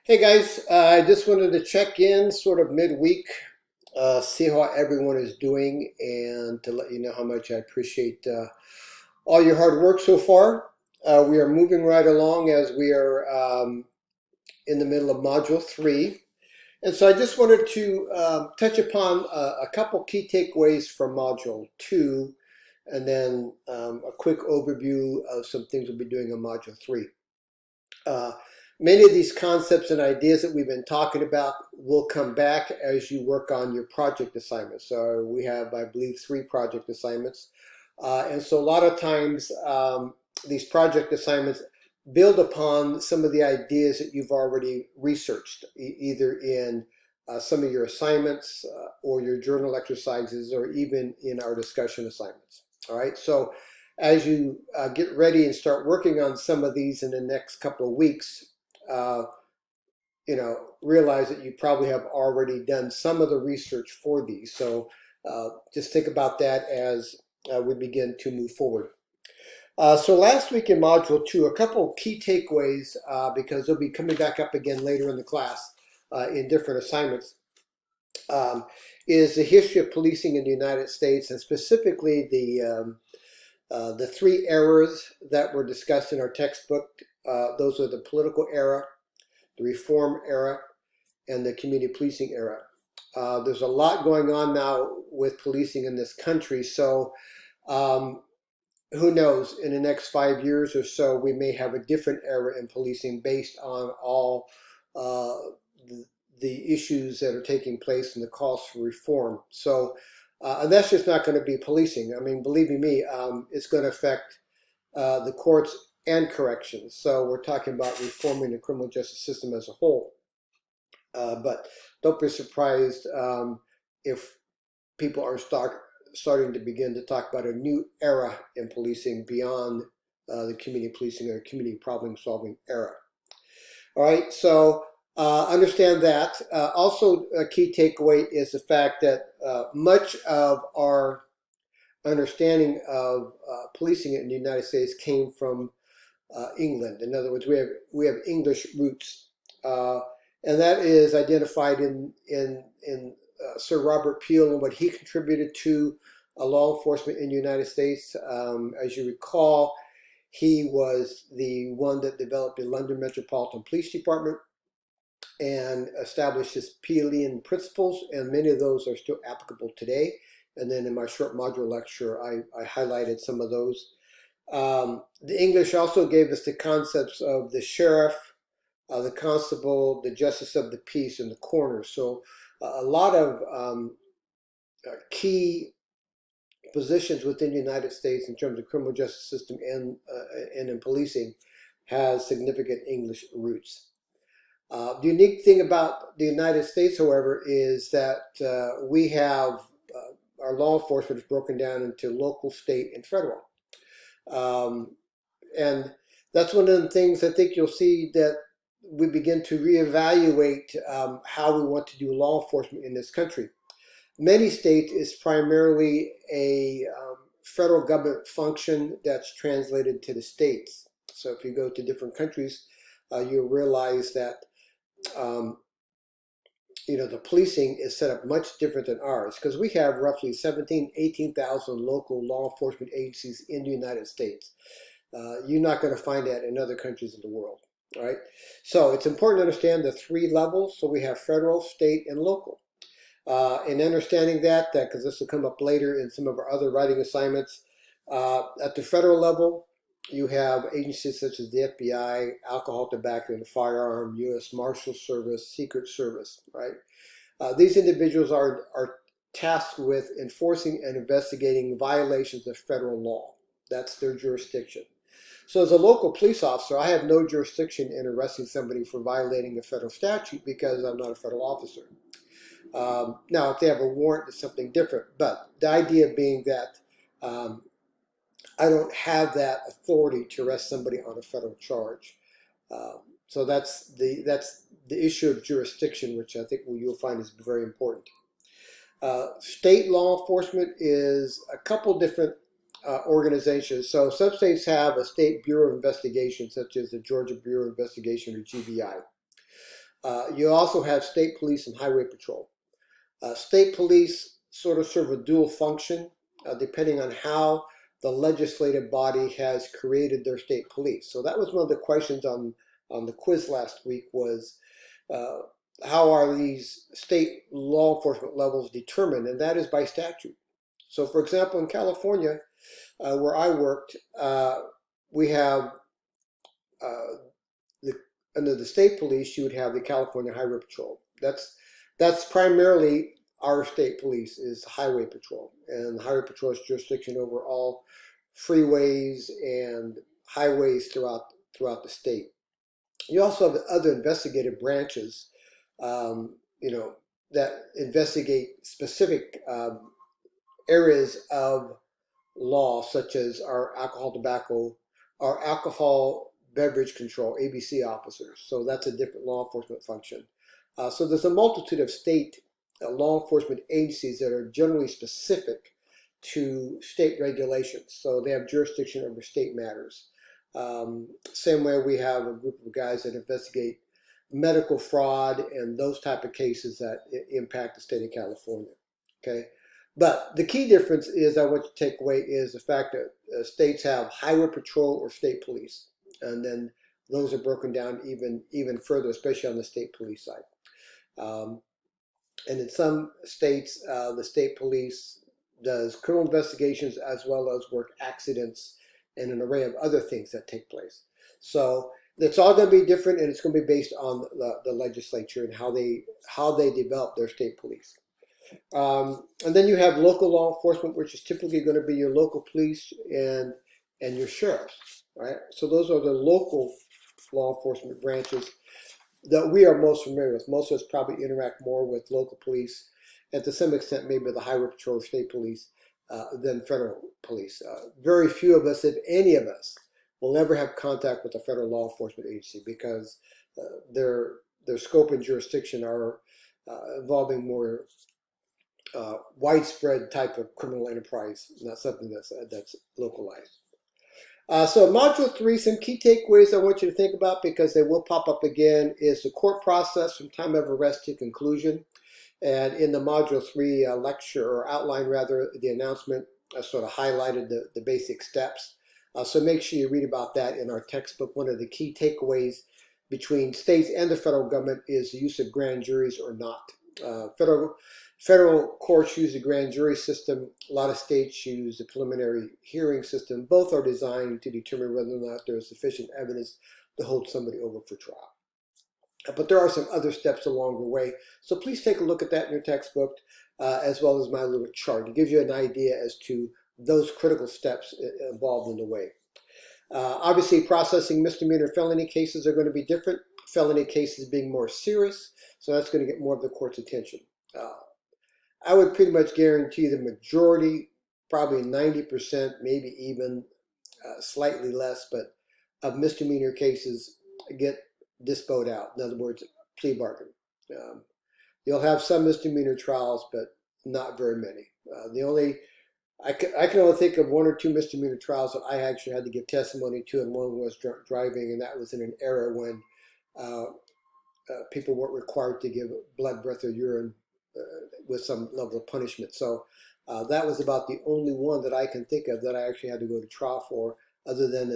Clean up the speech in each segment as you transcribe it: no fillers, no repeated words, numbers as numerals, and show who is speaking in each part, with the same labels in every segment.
Speaker 1: Hey guys, I just wanted to check in sort of midweek, see how everyone is doing, and to let you know how much I appreciate all your hard work so far. We are moving right along as we are in the middle of Module 3. And so I just wanted to touch upon a couple key takeaways from Module 2, and then a quick overview of some things we'll be doing on Module 3. Uh, Many of these concepts and ideas that we've been talking about will come back as you work on your project assignments. So we have, I believe, 3 project assignments. And so a lot of times these project assignments build upon some of the ideas that you've already researched, either in some of your assignments or your journal exercises, or even in our discussion assignments. All right, so as you get ready and start working on some of these in the next couple of weeks, uh, realize that you probably have already done some of the research for these. So just think about that as we begin to move forward. So last week in Module 2, a couple of key takeaways, because they'll be coming back up again later in the class in different assignments, is the history of policing in the United States, and specifically the 3 eras that were discussed in our textbook. Those are the political era, the reform era, and the community policing era. There's a lot going on now with policing in this country, so who knows, in the next 5 years or so, we may have a different era in policing based on all uh, the issues that are taking place and the calls for reform. So, and that's just not going to be policing. I mean, believe me, it's going to affect the courts and corrections. So we're talking about reforming the criminal justice system as a whole. But don't be surprised if people are starting to begin to talk about a new era in policing beyond the community policing or community problem solving era. All right, so understand that. Also, a key takeaway is the fact that much of our understanding of policing in the United States came from England. In other words, we have English roots, and that is identified in Sir Robert Peel and what he contributed to law enforcement in the United States. As you recall, he was the one that developed the London Metropolitan Police Department and established his Peelian principles, and many of those are still applicable today. And then in my short module lecture, I highlighted some of those. The English also gave us the concepts of the sheriff, the constable, the justice of the peace, and the coroner. So a lot of key positions within the United States in terms of criminal justice system and in policing has significant English roots. The unique thing about the United States, however, is that we have our law enforcement is broken down into local, state, and federal. Um, and that's one of the things I think you'll see that we begin to reevaluate how we want to do law enforcement in this country. Many states is primarily a federal government function that's translated to the states. So if you go to different countries, you'll realize that um, the policing is set up much different than ours, because we have roughly 18,000 local law enforcement agencies in the United States. You're not going to find that in other countries in the world. All right. So it's important to understand the 3 levels. So we have federal, state, and local. And understanding that, because this will come up later in some of our other writing assignments, at the federal level, you have agencies such as the FBI, alcohol, tobacco, and firearm, U.S. Marshal Service, Secret Service, right? These individuals are tasked with enforcing and investigating violations of federal law. That's their jurisdiction. So as a local police officer, I have no jurisdiction in arresting somebody for violating a federal statute because I'm not a federal officer. Now, if they have a warrant, it's something different. But the idea being that I don't have that authority to arrest somebody on a federal charge. So that's the issue of jurisdiction, which I think you'll find is very important. State law enforcement is a couple different organizations. So some states have a state bureau of investigation, such as the Georgia Bureau of Investigation, or GBI. You also have state police and highway patrol. State police sort of serve a dual function depending on how the legislative body has created their state police. So that was one of the questions on the quiz last week was uh, how are these state law enforcement levels determined? And that is by statute. So for example, in California, where I worked, we have uh, the, under the state police, you would have the California Highway Patrol. That's primarily our state police is highway patrol, and the highway patrol has jurisdiction over all freeways and highways throughout the state. You also have the other investigative branches, you know, that investigate specific areas of law, such as our our alcohol beverage control, ABC officers. So that's a different law enforcement function. So there's a multitude of state law enforcement agencies that are generally specific to state regulations. So they have jurisdiction over state matters. Same way we have a group of guys that investigate medical fraud and those type of cases that impact the state of California. Okay. But the key difference is I want you to take away is the fact that states have highway patrol or state police, and then those are broken down even further, especially on the state police side. Um, and in some states, the state police does criminal investigations as well as work accidents and an array of other things that take place. So it's all going to be different, and it's going to be based on the legislature and how they develop their state police. And then you have local law enforcement, which is typically going to be your local police and your sheriffs, right? So those are the local law enforcement branches that we are most familiar with. Most of us probably interact more with local police, and to some extent maybe the highway patrol or state police than federal police. Very few of us, if any of us, will ever have contact with a federal law enforcement agency because their scope and jurisdiction are involving more widespread type of criminal enterprise, not something that's localized. So module 3, some key takeaways I want you to think about because they will pop up again is the court process from time of arrest to conclusion. And in the module 3 lecture or outline rather, the announcement sort of highlighted the basic steps. So make sure you read about that in our textbook. One of the key takeaways between states and the federal government is the use of grand juries or not. Federal courts use the grand jury system. A lot of states use the preliminary hearing system. Both are designed to determine whether or not there is sufficient evidence to hold somebody over for trial. But there are some other steps along the way. So please take a look at that in your textbook, as well as my little chart. It gives you an idea as to those critical steps involved in the way. Obviously, processing misdemeanor felony cases are going to be different. Felony cases being more serious, so that's going to get more of the court's attention. I would pretty much guarantee the majority, probably 90%, maybe even slightly less, but of misdemeanor cases get disposed out. In other words, plea bargain. You'll have some misdemeanor trials, but not very many. I can only think of 1 or 2 misdemeanor trials that I actually had to give testimony to, and one was driving, and that was in an era when people weren't required to give blood, breath, or urine with some level of punishment. So that was about the only one that I can think of that I actually had to go to trial for, other than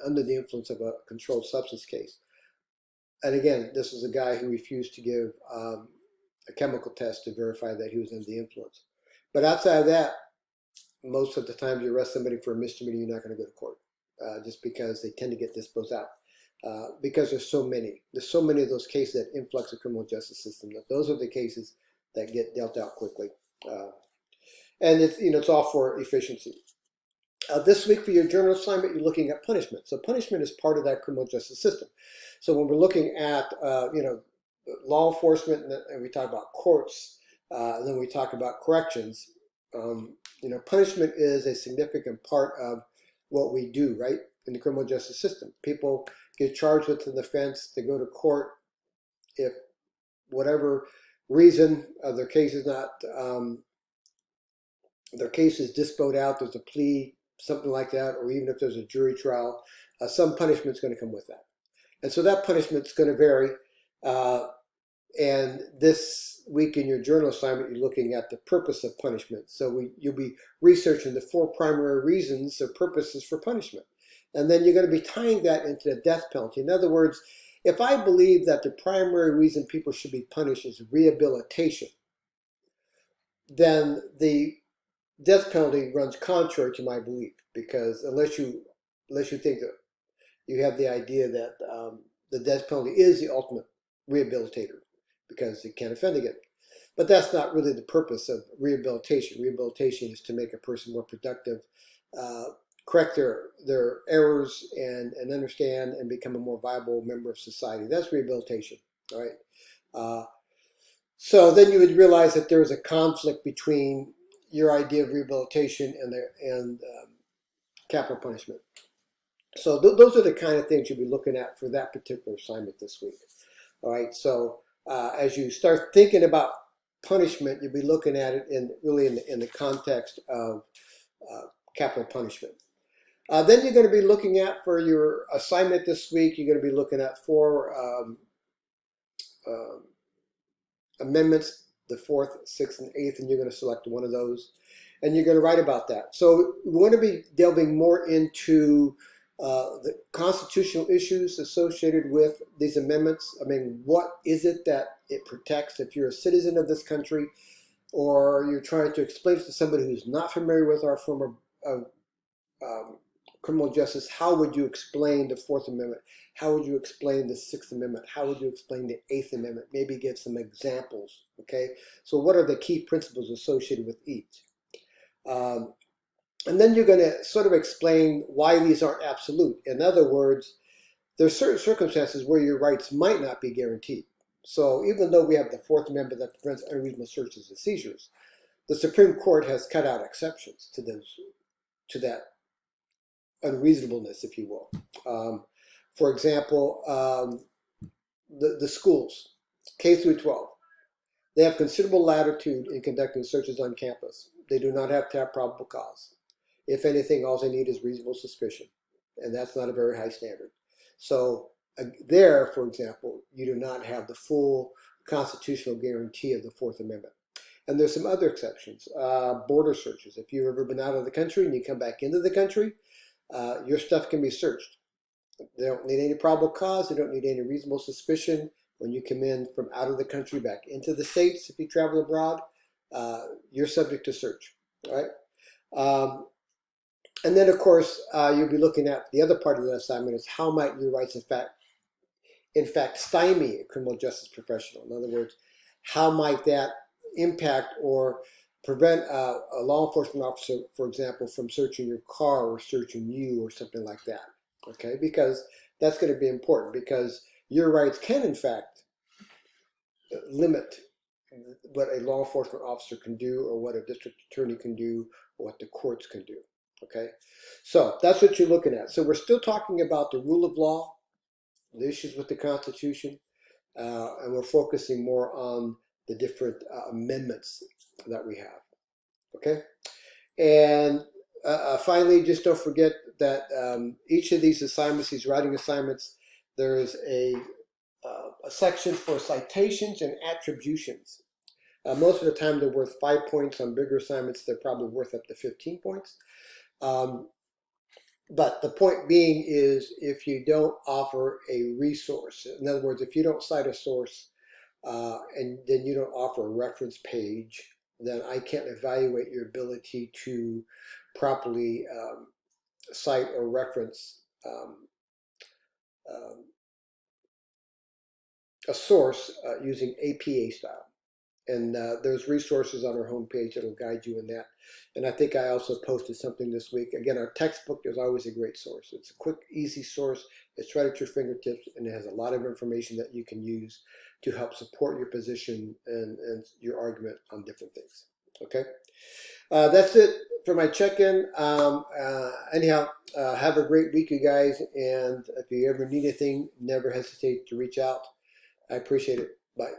Speaker 1: under the influence of a controlled substance case. And again, this was a guy who refused to give a chemical test to verify that he was under the influence. But outside of that, most of the time you arrest somebody for a misdemeanor, you're not going to go to court, just because they tend to get disposed out. Because there's so many of those cases that influx the criminal justice system. That those are the cases that get dealt out quickly, and it's all for efficiency. This week for your journal assignment, you're looking at punishment. So punishment is part of that criminal justice system. So when we're looking at law enforcement, and we talk about courts, and then we talk about corrections. Punishment is a significant part of what we do, right, in the criminal justice system. People get charged with an offense, they go to court. If whatever reason their case is not, their case is disposed out, there's a plea, something like that, or even if there's a jury trial, some punishment is going to come with that. And so that punishment is going to vary. And this week in your journal assignment, you're looking at the purpose of punishment. So you'll be researching the 4 primary reasons or purposes for punishment. And then you're going to be tying that into the death penalty. In other words, if I believe that the primary reason people should be punished is rehabilitation, then the death penalty runs contrary to my belief, because unless you think that you have the idea that the death penalty is the ultimate rehabilitator, because you can't offend again. But that's not really the purpose of rehabilitation. Rehabilitation is to make a person more productive, correct their errors, and understand and become a more viable member of society. That's rehabilitation, all right? So then you would realize that there's a conflict between your idea of rehabilitation and capital punishment. So those are the kind of things you'll be looking at for that particular assignment this week. All right. So as you start thinking about punishment, you'll be looking at it in the context of capital punishment. Then you're going to be looking at, for your assignment this week, you're going to be looking at 4 amendments, the 4th, 6th, and 8th, and you're going to select one of those, and you're going to write about that. So we want to be delving more into the constitutional issues associated with these amendments. I mean, what is it that it protects? If you're a citizen of this country, or you're trying to explain it to somebody who's not familiar with our form of criminal justice, how would you explain the 4th Amendment? How would you explain the 6th Amendment? How would you explain the 8th Amendment? Maybe give some examples, okay? So what are the key principles associated with each? And then you're going to sort of explain why these aren't absolute. In other words, there's certain circumstances where your rights might not be guaranteed. So even though we have the 4th Amendment that prevents unreasonable searches and seizures, the Supreme Court has cut out exceptions to that unreasonableness, if you will. For example, the schools, K through 12, they have considerable latitude in conducting searches on campus. They do not have to have probable cause. If anything, all they need is reasonable suspicion, and that's not a very high standard. So there, for example, you do not have the full constitutional guarantee of the 4th Amendment. And there's some other exceptions. Border searches. If you've ever been out of the country and you come back into the country, your stuff can be searched. They don't need any probable cause. They don't need any reasonable suspicion. When you come in from out of the country back into the States, if you travel abroad, you're subject to search, all right? And then, of course, you'll be looking at the other part of the assignment is how might your rights, in fact, stymie a criminal justice professional. In other words, how might that impact or prevent a law enforcement officer, for example, from searching your car or searching you or something like that, okay? Because that's going to be important, because your rights can, in fact, limit what a law enforcement officer can do, or what a district attorney can do, or what the courts can do, okay? So that's what you're looking at. So we're still talking about the rule of law, the issues with the Constitution, and we're focusing more on the different amendments that we have, okay? And finally, just don't forget that each of these assignments, these writing assignments, there is a section for citations and attributions. Most of the time they're worth 5 points. On bigger assignments, they're probably worth up to 15 points. But the point being is, if you don't offer a resource, in other words, if you don't cite a source and then you don't offer a reference page, then I can't evaluate your ability to properly cite or reference a source using APA style. And there's resources on our homepage that will guide you in that. And I think I also posted something this week. Again, our textbook is always a great source. It's a quick, easy source. It's right at your fingertips, and it has a lot of information that you can use to help support your position and your argument on different things. Okay? That's it for my check-in. Anyhow, have a great week, you guys. And if you ever need anything, never hesitate to reach out. I appreciate it. Bye.